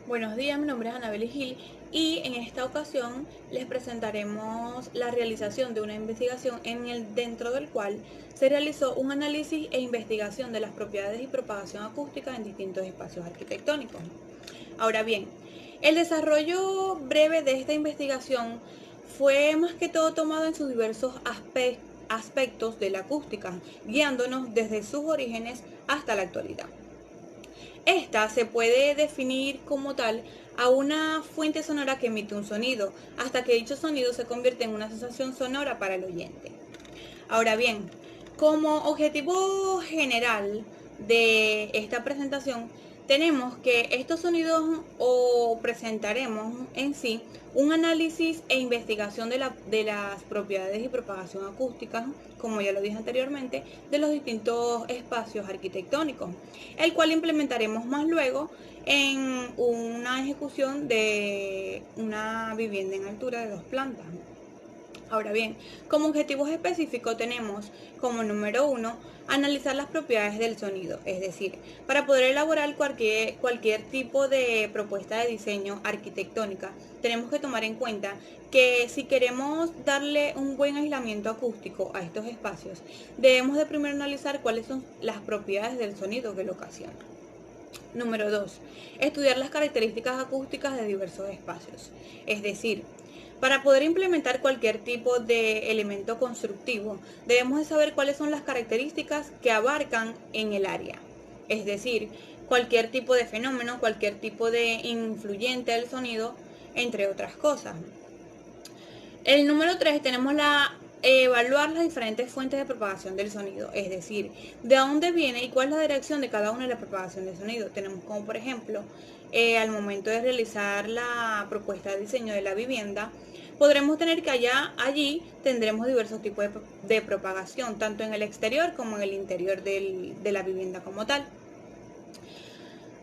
Buenos días, mi nombre es Anabel Gil y en esta ocasión les presentaremos la realización de una investigación dentro del cual se realizó un análisis e investigación de las propiedades y propagación acústica en distintos espacios arquitectónicos. Ahora bien, el desarrollo breve de esta investigación fue más que todo tomado en sus diversos aspectos de la acústica, guiándonos desde sus orígenes hasta la actualidad. Esta se puede definir como tal a una fuente sonora que emite un sonido, hasta que dicho sonido se convierte en una sensación sonora para el oyente. Ahora bien, como objetivo general de esta presentación, tenemos que estos sonidos o presentaremos en sí un análisis e investigación de las propiedades y propagación acústica, como ya lo dije anteriormente, de los distintos espacios arquitectónicos, el cual implementaremos más luego en una ejecución de una vivienda en altura de 2 plantas. Ahora bien, como objetivos específicos tenemos como número uno, analizar las propiedades del sonido, es decir, para poder elaborar cualquier tipo de propuesta de diseño arquitectónica, tenemos que tomar en cuenta que si queremos darle un buen aislamiento acústico a estos espacios, debemos de primero analizar cuáles son las propiedades del sonido que lo ocasiona. Número 2. Estudiar las características acústicas de diversos espacios. Es decir, para poder implementar cualquier tipo de elemento constructivo, debemos de saber cuáles son las características que abarcan en el área. Es decir, cualquier tipo de fenómeno, cualquier tipo de influyente del sonido, entre otras cosas. El número 3 tenemos evaluar las diferentes fuentes de propagación del sonido, es decir, de dónde viene y cuál es la dirección de cada una de la propagación del sonido. Tenemos como por ejemplo, al momento de realizar la propuesta de diseño de la vivienda, podremos tener que allí tendremos diversos tipos de propagación, tanto en el exterior como en el interior de la vivienda como tal.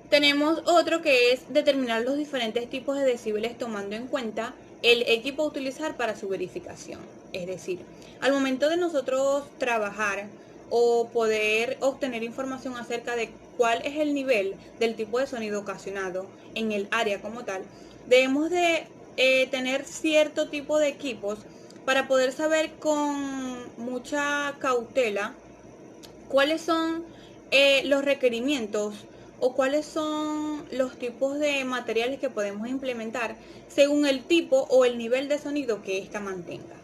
Tenemos otro que es determinar los diferentes tipos de decibeles tomando en cuenta el equipo a utilizar para su verificación. Es decir, al momento de nosotros trabajar o poder obtener información acerca de cuál es el nivel del tipo de sonido ocasionado en el área como tal, debemos de tener cierto tipo de equipos para poder saber con mucha cautela cuáles son los requerimientos o cuáles son los tipos de materiales que podemos implementar según el tipo o el nivel de sonido que ésta mantenga.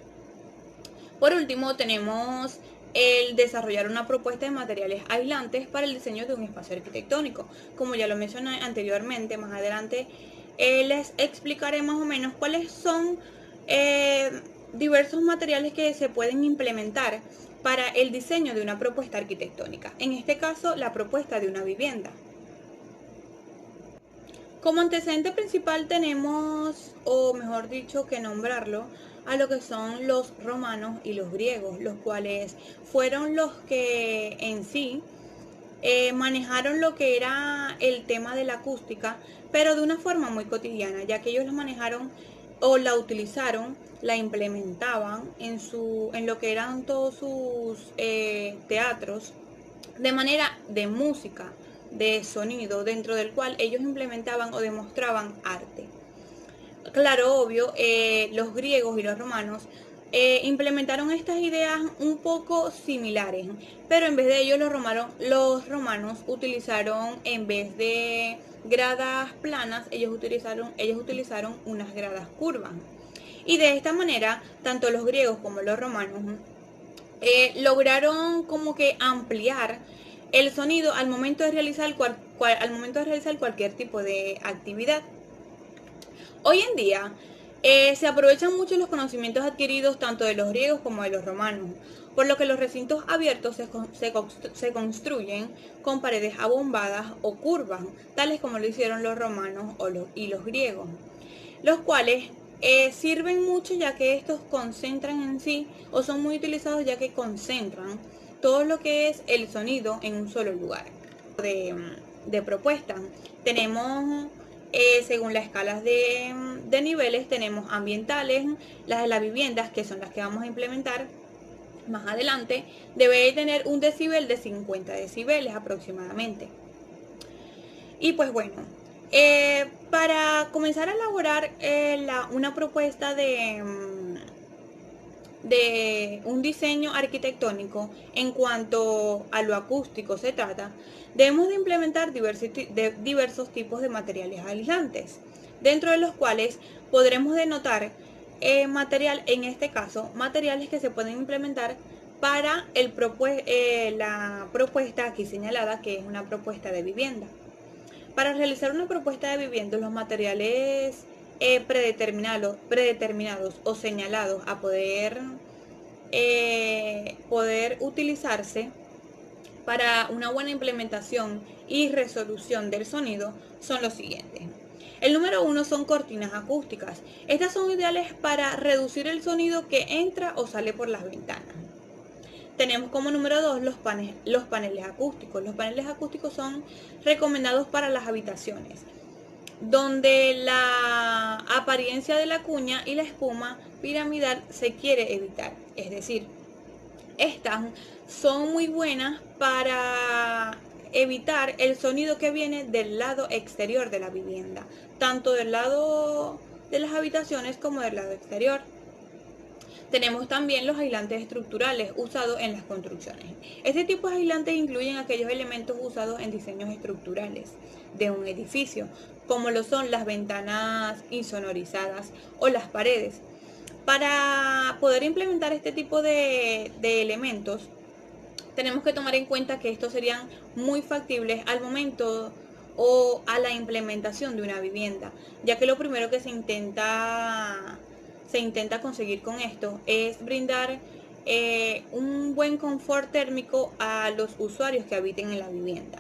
Por último, tenemos el desarrollar una propuesta de materiales aislantes para el diseño de un espacio arquitectónico. Como ya lo mencioné anteriormente, más adelante les explicaré más o menos cuáles son diversos materiales que se pueden implementar para el diseño de una propuesta arquitectónica. En este caso, la propuesta de una vivienda. Como antecedente principal tenemos, o mejor dicho que nombrarlo, a lo que son los romanos y los griegos, los cuales fueron los que en sí manejaron lo que era el tema de la acústica, pero de una forma muy cotidiana, ya que ellos la manejaron o la utilizaron, la implementaban en lo que eran todos sus teatros, de manera de música, de sonido, dentro del cual ellos implementaban o demostraban arte. Claro, obvio, los griegos y los romanos implementaron estas ideas un poco similares, pero en vez de ello los romanos utilizaron, en vez de gradas planas, ellos utilizaron unas gradas curvas. Y de esta manera, tanto los griegos como los romanos lograron como que ampliar el sonido al momento de realizar cualquier tipo de actividad. Hoy en día se aprovechan mucho los conocimientos adquiridos tanto de los griegos como de los romanos, por lo que los recintos abiertos se construyen con paredes abombadas o curvas, tales como lo hicieron los romanos y los griegos, los cuales sirven mucho ya que estos concentran en sí, o son muy utilizados ya que concentran todo lo que es el sonido en un solo lugar. De propuesta tenemos, según las escalas de niveles, tenemos ambientales, las de las viviendas, que son las que vamos a implementar más adelante, debe tener un decibel de 50 decibeles aproximadamente. Y pues bueno, para comenzar a elaborar una propuesta de un diseño arquitectónico en cuanto a lo acústico se trata, debemos de implementar diversos tipos de materiales aislantes, dentro de los cuales podremos denotar material, en este caso, materiales que se pueden implementar para la propuesta aquí señalada, que es una propuesta de vivienda. Para realizar una propuesta de vivienda, los materiales predeterminados o señalados a poder utilizarse para una buena implementación y resolución del sonido son los siguientes. El número 1 son cortinas acústicas. Estas son ideales para reducir el sonido que entra o sale por las ventanas. Tenemos como número 2 los paneles acústicos. Los paneles acústicos son recomendados para las habitaciones, donde la apariencia de la cuña y la espuma piramidal se quiere evitar. Es decir, estas son muy buenas para evitar el sonido que viene del lado exterior de la vivienda, tanto del lado de las habitaciones como del lado exterior. Tenemos también los aislantes estructurales usados en las construcciones. Este tipo de aislantes incluyen aquellos elementos usados en diseños estructurales de un edificio, como lo son las ventanas insonorizadas o las paredes. Para poder implementar este tipo de elementos, tenemos que tomar en cuenta que estos serían muy factibles al momento o a la implementación de una vivienda, ya que lo primero que se intenta conseguir con esto es brindar un buen confort térmico a los usuarios que habiten en la vivienda.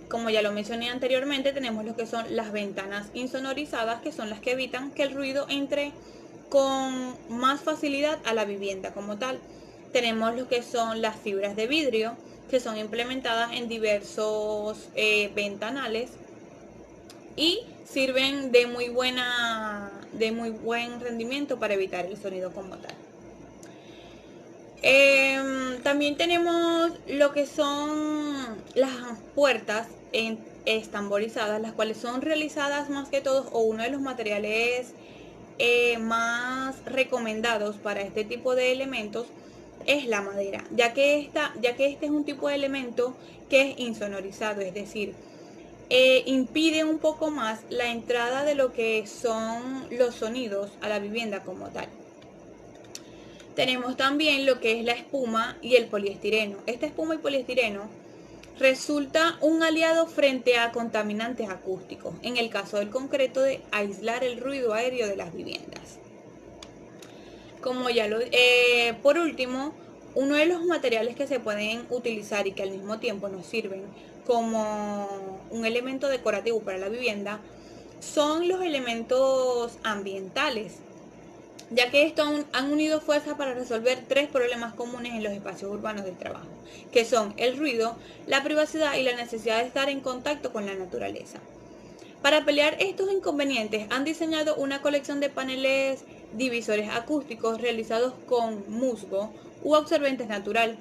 Como ya lo mencioné anteriormente, tenemos lo que son las ventanas insonorizadas, que son las que evitan que el ruido entre con más facilidad a la vivienda como tal. Tenemos lo que son las fibras de vidrio, que son implementadas en diversos ventanales y sirven de muy buen rendimiento para evitar el sonido como tal. También tenemos lo que son las puertas estamborizadas, las cuales son realizadas más que todo, o uno de los materiales más recomendados para este tipo de elementos es la madera, ya que este es un tipo de elemento que es insonorizado, es decir, impide un poco más la entrada de lo que son los sonidos a la vivienda como tal. Tenemos también lo que es la espuma y el poliestireno. Esta espuma y poliestireno resulta un aliado frente a contaminantes acústicos, en el caso del concreto, de aislar el ruido aéreo de las viviendas. Por último, uno de los materiales que se pueden utilizar y que al mismo tiempo nos sirven como un elemento decorativo para la vivienda son los elementos ambientales, ya que estos han unido fuerzas para resolver tres problemas comunes en los espacios urbanos del trabajo, que son el ruido, la privacidad y la necesidad de estar en contacto con la naturaleza. Para pelear estos inconvenientes, han diseñado una colección de paneles divisores acústicos realizados con musgo u absorbentes natural.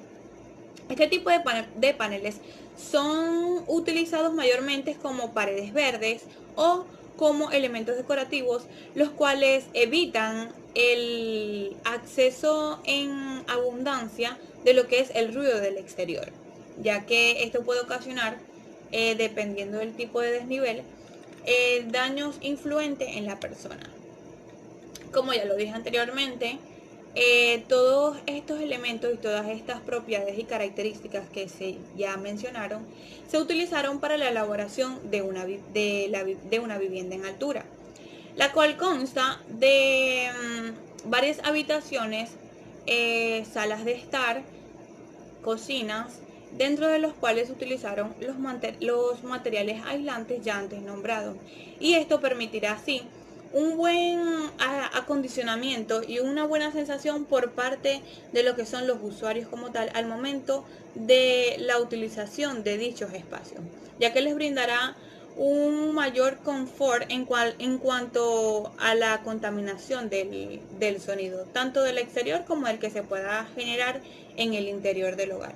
Este tipo de paneles son utilizados mayormente como paredes verdes o como elementos decorativos, los cuales evitan el acceso en abundancia de lo que es el ruido del exterior, ya que esto puede ocasionar, dependiendo del tipo de desnivel, daños influentes en la persona. Como ya lo dije anteriormente, todos estos elementos y todas estas propiedades y características que ya mencionaron se utilizaron para la elaboración de una vivienda en altura, la cual consta de varias habitaciones, salas de estar, cocinas, dentro de los cuales se utilizaron los materiales aislantes ya antes nombrados, y esto permitirá así un buen acondicionamiento y una buena sensación por parte de lo que son los usuarios como tal al momento de la utilización de dichos espacios, ya que les brindará un mayor confort en cuanto a la contaminación del sonido, tanto del exterior como el que se pueda generar en el interior del hogar.